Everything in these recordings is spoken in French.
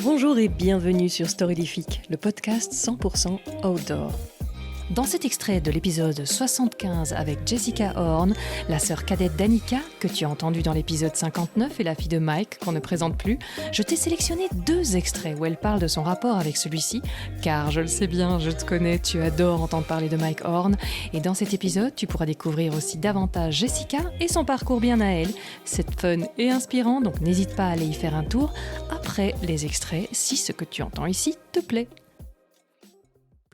Bonjour et bienvenue sur Storylifique, le podcast 100% outdoor. Dans cet extrait de l'épisode 75 avec Jessica Horn, la sœur cadette d'Annika, que tu as entendu dans l'épisode 59 et la fille de Mike, qu'on ne présente plus, je t'ai sélectionné 2 extraits où elle parle de son rapport avec celui-ci, car je le sais bien, je te connais, tu adores entendre parler de Mike Horn, et dans cet épisode, tu pourras découvrir aussi davantage Jessica et son parcours bien à elle. C'est fun et inspirant, donc n'hésite pas à aller y faire un tour après les extraits, si ce que tu entends ici te plaît.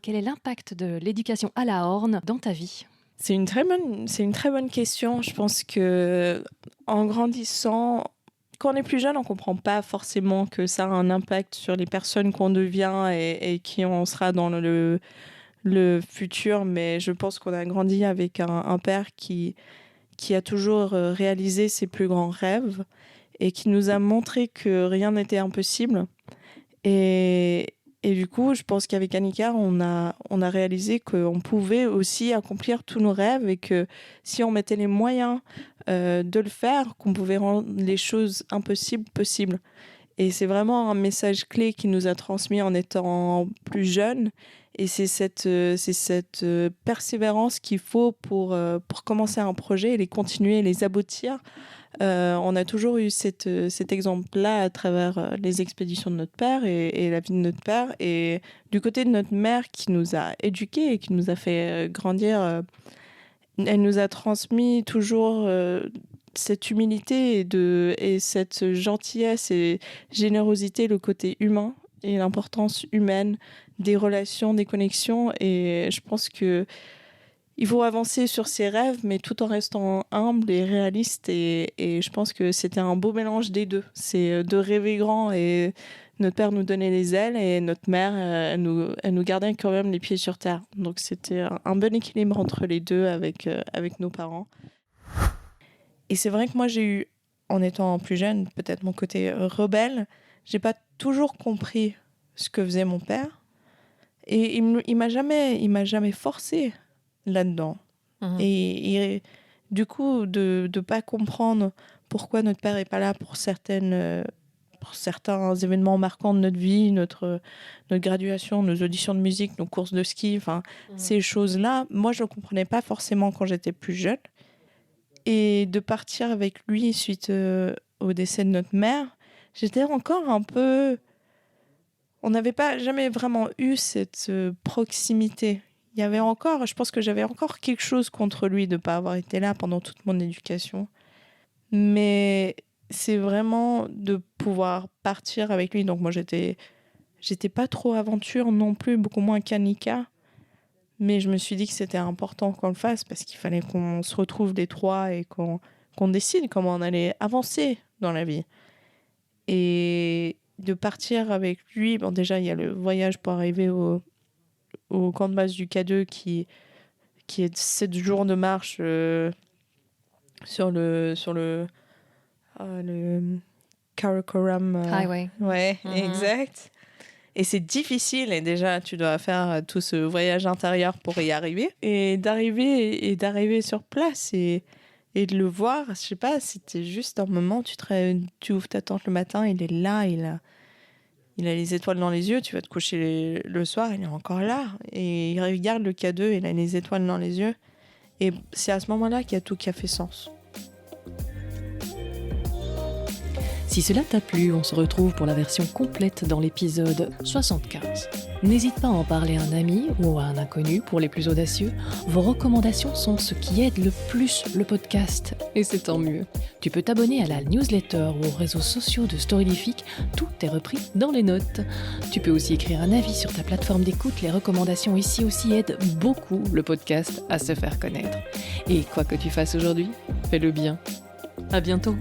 Quel est l'impact de l'éducation à la Horn dans ta vie ? C'est une très bonne question. Je pense que en grandissant, quand on est plus jeune, on comprend pas forcément que ça a un impact sur les personnes qu'on devient et qui on sera dans le futur. Mais je pense qu'on a grandi avec un père qui a toujours réalisé ses plus grands rêves et qui nous a montré que rien n'était impossible. Et du coup, je pense qu'avec Annika, on a réalisé qu'on pouvait aussi accomplir tous nos rêves et que si on mettait les moyens de le faire, qu'on pouvait rendre les choses impossibles possibles. Et c'est vraiment un message clé qu'il nous a transmis en étant plus jeune. Et c'est cette persévérance qu'il faut pour commencer un projet et les continuer et les aboutir. On a toujours eu cet exemple-là à travers les expéditions de notre père et la vie de notre père. Et du côté de notre mère qui nous a éduqués et qui nous a fait grandir, elle nous a transmis toujours cette humilité et cette gentillesse et générosité, le côté humain et l'importance humaine des relations, des connexions. Et je pense que il faut avancer sur ses rêves, mais tout en restant humble et réaliste. Et je pense que c'était un beau mélange des deux. C'est de rêver grand et notre père nous donnait les ailes et notre mère, elle nous gardait quand même les pieds sur terre. Donc c'était un bon équilibre entre les deux avec nos parents. Et c'est vrai que moi, j'ai eu, en étant plus jeune, peut-être mon côté rebelle, j'ai pas toujours compris ce que faisait mon père. Et il m'a jamais forcé là-dedans. Et du coup, de pas comprendre pourquoi notre père est pas là pour certains événements marquants de notre vie, notre graduation, nos auditions de musique, nos courses de ski, ces choses-là, moi, je ne comprenais pas forcément quand j'étais plus jeune. Et de partir avec lui suite au décès de notre mère, j'étais encore un peu... On n'avait pas jamais vraiment eu cette proximité. Il y avait encore, je pense que j'avais encore quelque chose contre lui de ne pas avoir été là pendant toute mon éducation. Mais c'est vraiment de pouvoir partir avec lui. Donc moi, j'étais pas trop aventure non plus, beaucoup moins qu'Annika. Mais je me suis dit que c'était important qu'on le fasse parce qu'il fallait qu'on se retrouve les trois et qu'on décide comment on allait avancer dans la vie. Et de partir avec lui, bon déjà, il y a le voyage pour arriver au camp de base du K2 qui est 7 jours de marche sur le Karakoram Highway. Ouais, exact. Et c'est difficile et déjà tu dois faire tout ce voyage intérieur pour y arriver et d'arriver sur place et de le voir, je sais pas, c'était juste un moment, tu ouvres ta tente le matin, il est là, il a les étoiles dans les yeux, tu vas te coucher le soir, il est encore là. Et il regarde le K2, il a les étoiles dans les yeux. Et c'est à ce moment-là qu'il y a tout qui a fait sens. Si cela t'a plu, on se retrouve pour la version complète dans l'épisode 75. N'hésite pas à en parler à un ami ou à un inconnu pour les plus audacieux. Vos recommandations sont ce qui aide le plus le podcast, et c'est tant mieux. Tu peux t'abonner à la newsletter ou aux réseaux sociaux de Storylifique, tout est repris dans les notes. Tu peux aussi écrire un avis sur ta plateforme d'écoute, les recommandations ici aussi aident beaucoup le podcast à se faire connaître. Et quoi que tu fasses aujourd'hui, fais-le bien. À bientôt.